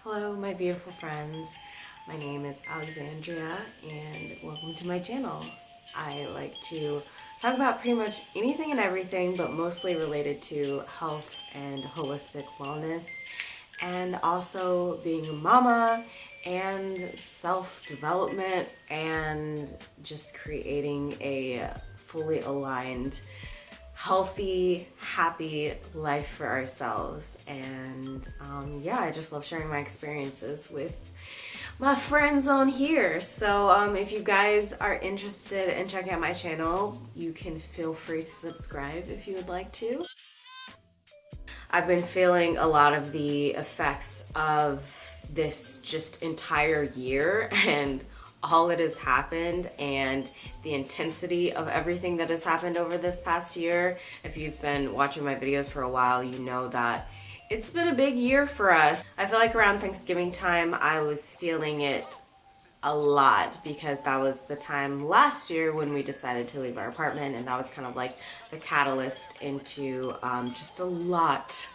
Hello, my beautiful friends. My name is Alexandria, and welcome to my channel. I like to talk about pretty much anything and everything, but mostly related to health and holistic wellness, and also being a mama and self-development and just creating a fully aligned healthy, happy life for ourselves. And yeah, I just love sharing my experiences with my friends on here. So if you guys are interested in checking out my channel, you can feel free to subscribe if you would like to. I've been feeling a lot of the effects of this just entire year and all that has happened and the intensity of everything that has happened over this past year. If you've been watching my videos for a while, you know that it's been a big year for us. I feel like around Thanksgiving time, I was feeling it a lot because that was the time last year when we decided to leave our apartment, and that was kind of like the catalyst into just a lot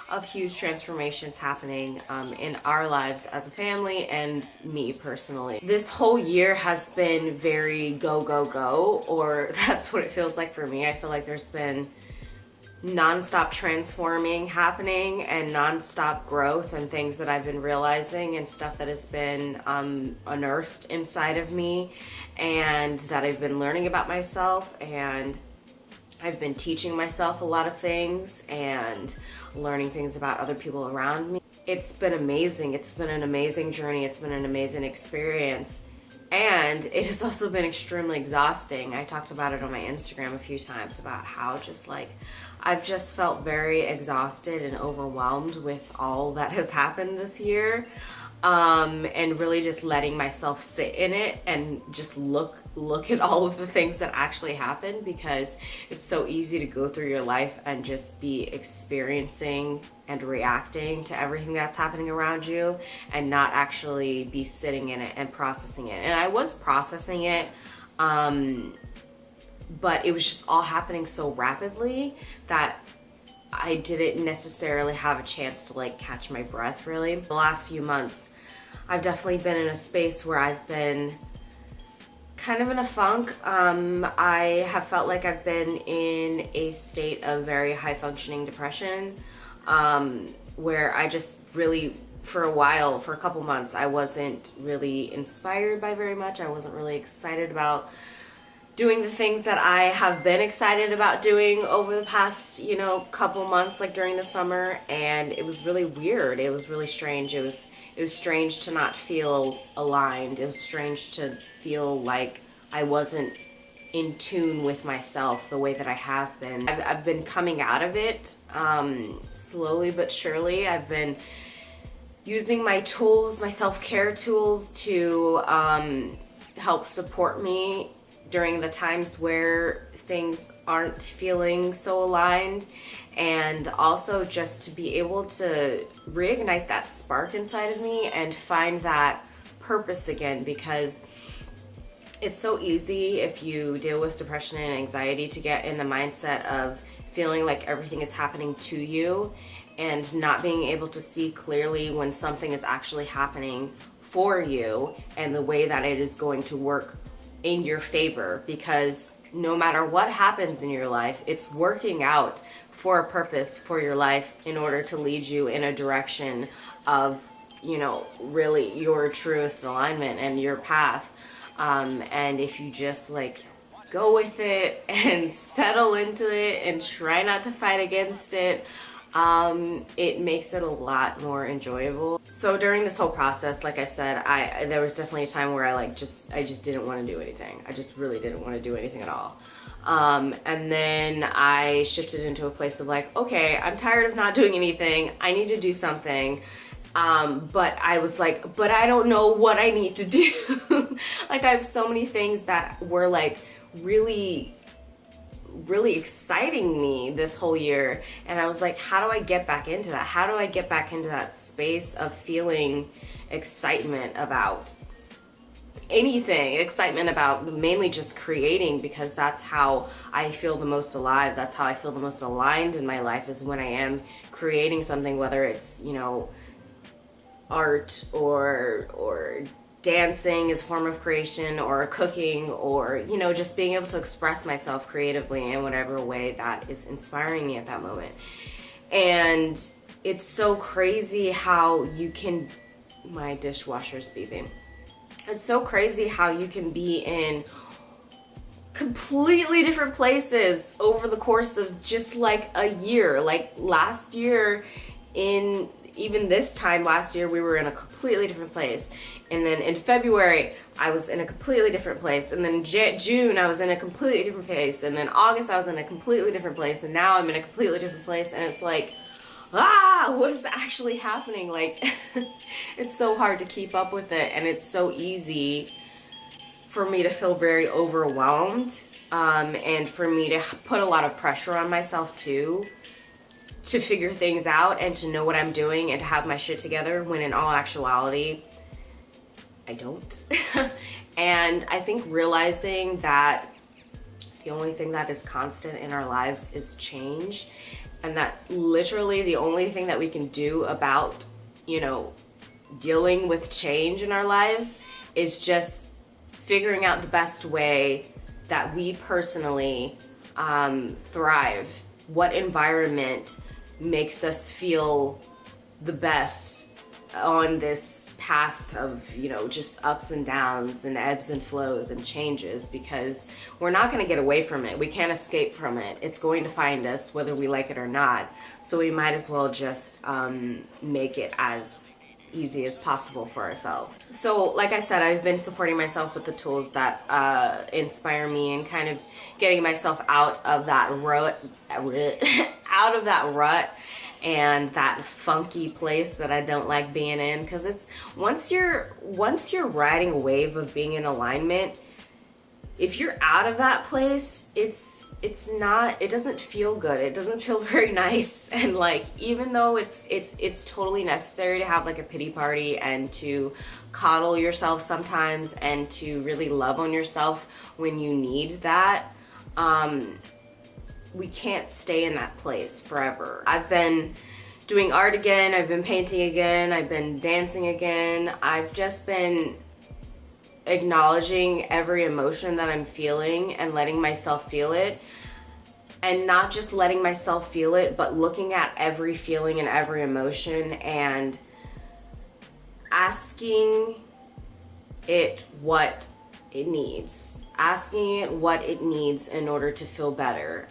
of huge transformations happening in our lives as a family and me personally. This whole year has been very go, go, go, or that's what it feels like for me. I feel like there's been non-stop transforming happening and non-stop growth and things that I've been realizing and stuff that has been unearthed inside of me and that I've been learning about myself, and I've been teaching myself a lot of things and learning things about other people around me. It's been amazing. It's been an amazing journey. It's been an amazing experience. And it has also been extremely exhausting. I talked about it on my Instagram a few times about how just like I've just felt very exhausted and overwhelmed with all that has happened this year. And really just letting myself sit in it and just look at all of the things that actually happened, because it's so easy to go through your life and just be experiencing and reacting to everything that's happening around you and not actually be sitting in it and processing it. And I was processing it, but it was just all happening so rapidly that I didn't necessarily have a chance to like catch my breath really. The last few months, I've definitely been in a space where I've been kind of in a funk. I have felt like I've been in a state of very high functioning depression, where I just really, for a while, for a couple months, I wasn't really inspired by very much. I wasn't really excited about doing the things that I have been excited about doing over the past, couple months, like during the summer, and it was really weird. It was really strange. It was strange to not feel aligned. It was strange to feel like I wasn't in tune with myself the way that I have been. I've been coming out of it slowly but surely. I've been using my tools, my self-care tools, to help support me during the times where things aren't feeling so aligned, and also just to be able to reignite that spark inside of me and find that purpose again, because it's so easy if you deal with depression and anxiety to get in the mindset of feeling like everything is happening to you and not being able to see clearly when something is actually happening for you and the way that it is going to work in your favor, because no matter what happens in your life, it's working out for a purpose for your life in order to lead you in a direction of, really your truest alignment and your path. And if you just like go with it and settle into it and try not to fight against it, it makes it a lot more enjoyable. So during this whole process, like I said, there was definitely a time where I just didn't want to do anything. I just really didn't want to do anything at all. And then I shifted into a place of like, okay, I'm tired of not doing anything. I need to do something. But I was like, but I don't know what I need to do. Like I have so many things that were like really exciting me this whole year, and I was like, how do I get back into that? How do I get back into that space of feeling excitement about anything, excitement about mainly just creating, because that's how I feel the most alive. That's how I feel the most aligned in my life, is when I am creating something, whether it's, art or dancing is a form of creation, or cooking, or just being able to express myself creatively in whatever way that is inspiring me at that moment. And it's so crazy how you can, my dishwasher's beeping. It's so crazy how you can be in completely different places over the course of just like a year. Like last year, even this time last year, we were in a completely different place. And then in February, I was in a completely different place. And then June, I was in a completely different place. And then August, I was in a completely different place. And now I'm in a completely different place. And it's like, what is actually happening? Like, it's so hard to keep up with it. And it's so easy for me to feel very overwhelmed. And for me to put a lot of pressure on myself too, to figure things out and to know what I'm doing and to have my shit together, when in all actuality, I don't. And I think realizing that the only thing that is constant in our lives is change, and that literally the only thing that we can do about, dealing with change in our lives is just figuring out the best way that we personally thrive. What environment makes us feel the best on this path of, just ups and downs and ebbs and flows and changes, because we're not going to get away from it. We can't escape from it. It's going to find us whether we like it or not. So we might as well just make it as easy as possible for ourselves. So like I said, I've been supporting myself with the tools that inspire me, and kind of getting myself out of that rut and that funky place that I don't like being in. Because it's once you're riding a wave of being in alignment, if you're out of that place, it doesn't feel good. It doesn't feel very nice. And like, even though it's totally necessary to have like a pity party and to coddle yourself sometimes and to really love on yourself when you need that, we can't stay in that place forever. I've been doing art again, I've been painting again, I've been dancing again. I've just been acknowledging every emotion that I'm feeling and letting myself feel it. And not just letting myself feel it, but looking at every feeling and every emotion and asking it what it needs. Asking it what it needs in order to feel better.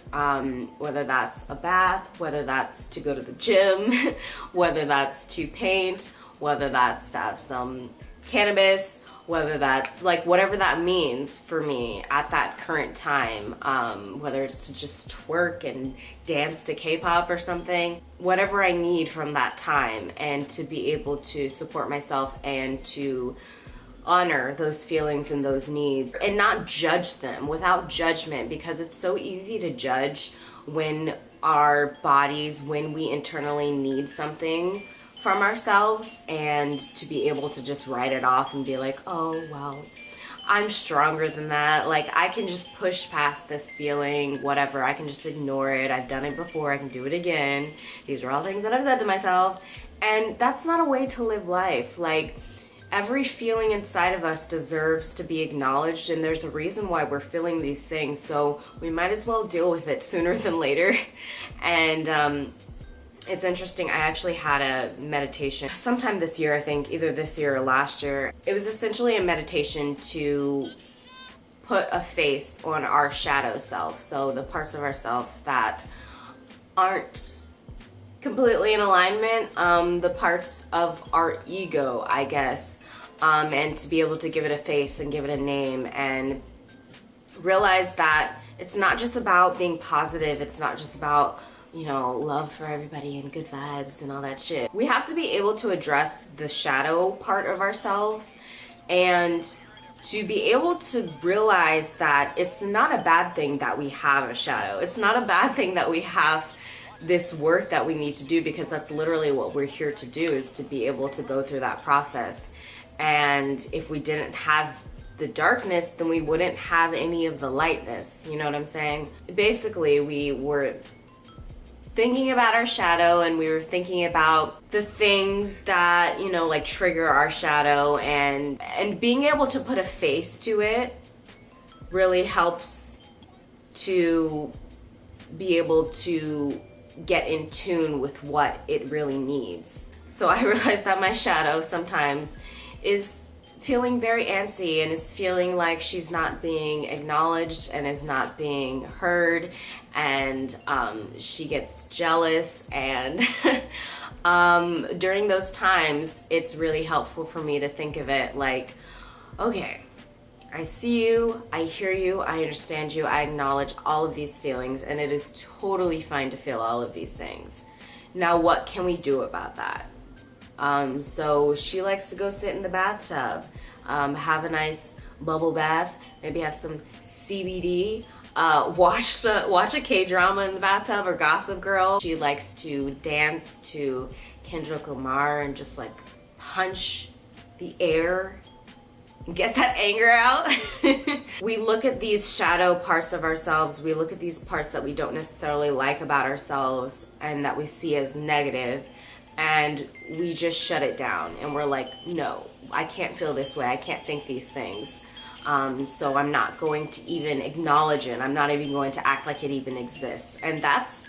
Whether that's a bath, whether that's to go to the gym, whether that's to paint, whether that's to have some cannabis, whether that's like whatever that means for me at that current time, whether it's to just twerk and dance to K-pop or something, whatever I need from that time, and to be able to support myself and to honor those feelings and those needs and not judge them without judgment, because it's so easy to judge when we internally need something from ourselves, and to be able to just write it off and be like, oh, well, I'm stronger than that. Like, I can just push past this feeling, whatever. I can just ignore it. I've done it before. I can do it again. These are all things that I've said to myself. And that's not a way to live life. Like, every feeling inside of us deserves to be acknowledged, and there's a reason why we're feeling these things. So we might as well deal with it sooner than later. And, it's interesting, I actually had a meditation sometime this year, I think, either this year or last year. It was essentially a meditation to put a face on our shadow self. So the parts of ourselves that aren't completely in alignment, the parts of our ego, I guess, and to be able to give it a face and give it a name, and realize that it's not just about being positive, it's not just about love for everybody and good vibes and all that shit. We have to be able to address the shadow part of ourselves, and to be able to realize that it's not a bad thing that we have a shadow. It's not a bad thing that we have this work that we need to do, because that's literally what we're here to do, is to be able to go through that process. And if we didn't have the darkness, then we wouldn't have any of the lightness. You know what I'm saying? Basically, we were thinking about our shadow, and we were thinking about the things that, you know, like trigger our shadow, and being able to put a face to it really helps to be able to get in tune with what it really needs. So I realized that my shadow sometimes is feeling very antsy and is feeling like she's not being acknowledged and is not being heard, and she gets jealous, and during those times it's really helpful for me to think of it like, okay, I see you, I hear you, I understand you, I acknowledge all of these feelings, and it is totally fine to feel all of these things. Now what can we do about that? So she likes to go sit in the bathtub, have a nice bubble bath, maybe have some CBD, watch a K-drama in the bathtub or Gossip Girl. She likes to dance to Kendrick Lamar and just like punch the air, get that anger out. We look at these shadow parts of ourselves, we look at these parts that we don't necessarily like about ourselves and that we see as negative, and we just shut it down, and we're like, no, I can't feel this way, I can't think these things, so I'm not going to even acknowledge it, I'm not even going to act like it even exists. And that's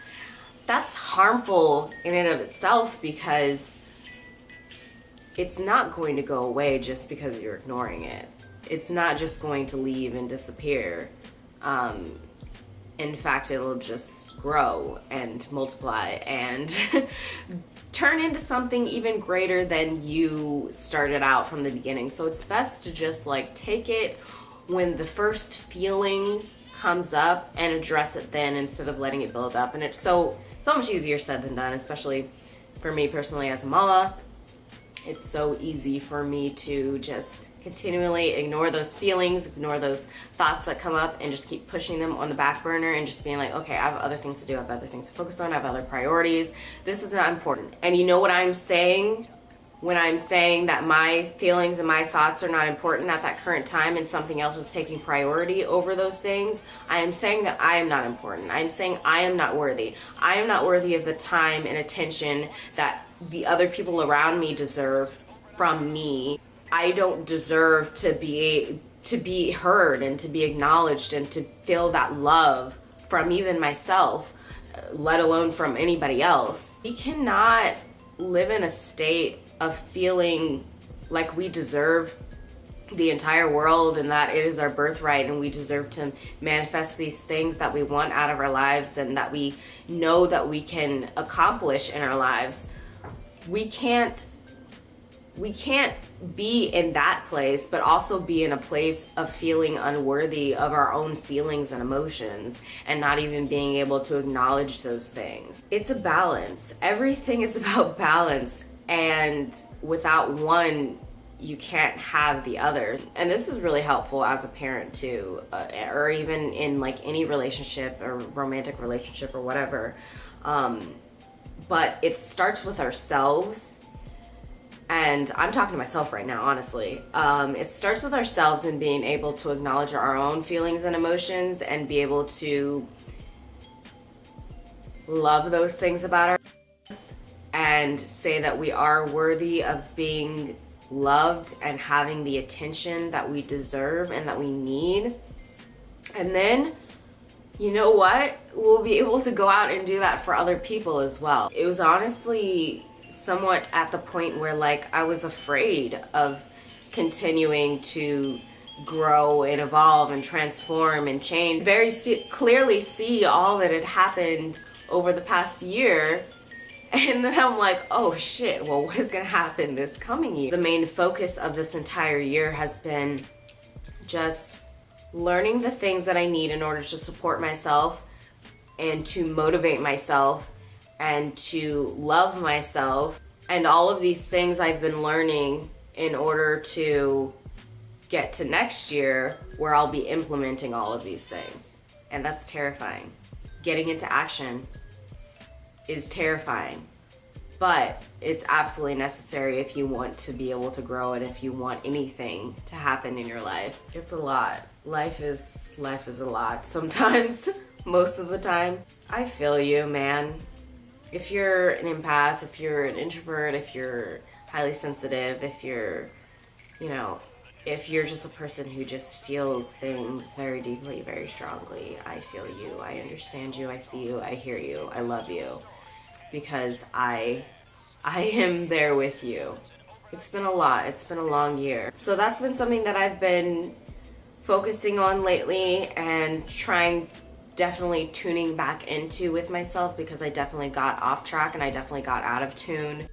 harmful in and of itself, because it's not going to go away just because you're ignoring it. It's not just going to leave and disappear. In fact, it'll just grow and multiply and turn into something even greater than you started out from the beginning. So it's best to just like take it when the first feeling comes up and address it then, instead of letting it build up. And it's so much easier said than done, especially for me personally as a mama. It's so easy for me to just continually ignore those feelings, ignore those thoughts that come up, and just keep pushing them on the back burner and just being like, okay, I have other things to do, I have other things to focus on, I have other priorities. This is not important. And you know what I'm saying when I'm saying that my feelings and my thoughts are not important at that current time and something else is taking priority over those things? I am saying that I am not important. I am saying I am not worthy. I am not worthy of the time and attention that the other people around me deserve from me. I don't deserve to be heard and to be acknowledged and to feel that love from even myself, let alone from anybody else. We cannot live in a state of feeling like we deserve the entire world and that it is our birthright and we deserve to manifest these things that we want out of our lives and that we know that we can accomplish in our lives. We can't be in that place, but also be in a place of feeling unworthy of our own feelings and emotions and not even being able to acknowledge those things. It's a balance. Everything is about balance, and without one, you can't have the other. And this is really helpful as a parent too, or even in like any relationship or romantic relationship or whatever. But it starts with ourselves, and I'm talking to myself right now, honestly. It starts with ourselves and being able to acknowledge our own feelings and emotions and be able to love those things about ourselves and say that we are worthy of being loved and having the attention that we deserve and that we need. And then, you know what? We'll be able to go out and do that for other people as well. It was honestly somewhat at the point where like I was afraid of continuing to grow and evolve and transform and change. Very clearly see all that had happened over the past year. And then I'm like, oh shit, well, what is gonna happen this coming year? The main focus of this entire year has been just learning the things that I need in order to support myself and to motivate myself and to love myself. And all of these things I've been learning in order to get to next year where I'll be implementing all of these things. And that's terrifying. Getting into action is terrifying, but it's absolutely necessary if you want to be able to grow and if you want anything to happen in your life. It's a lot. Life is a lot sometimes, most of the time. I feel you, man. if you're an empath, if you're an introvert, if you're highly sensitive, if you're, you know, if you're just a person who just feels things very deeply, very strongly, I feel you, I understand you, I see you, I hear you, I love you, because I am there with you. It's been a lot. It's been a long year. So that's been something that I've been focusing on lately and trying, definitely tuning back into with myself, because I definitely got off track and I definitely got out of tune